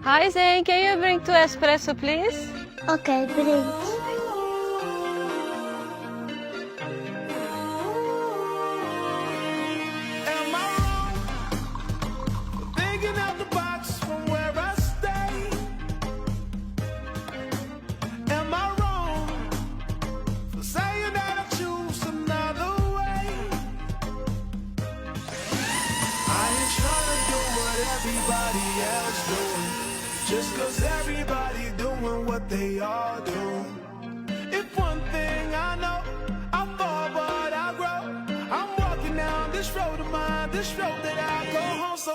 Hi Zayn, can you bring 2 espresso please? Okay, bring. Am I wrong for thinking out the box from where I stay? Am I wrong for saying that I choose another way? I ain't trying to do what everybody else doing, just 'cause everybody doing what they all do. If one thing I know, I fall but I grow. I'm walking down this road of mine, this road that I go home, so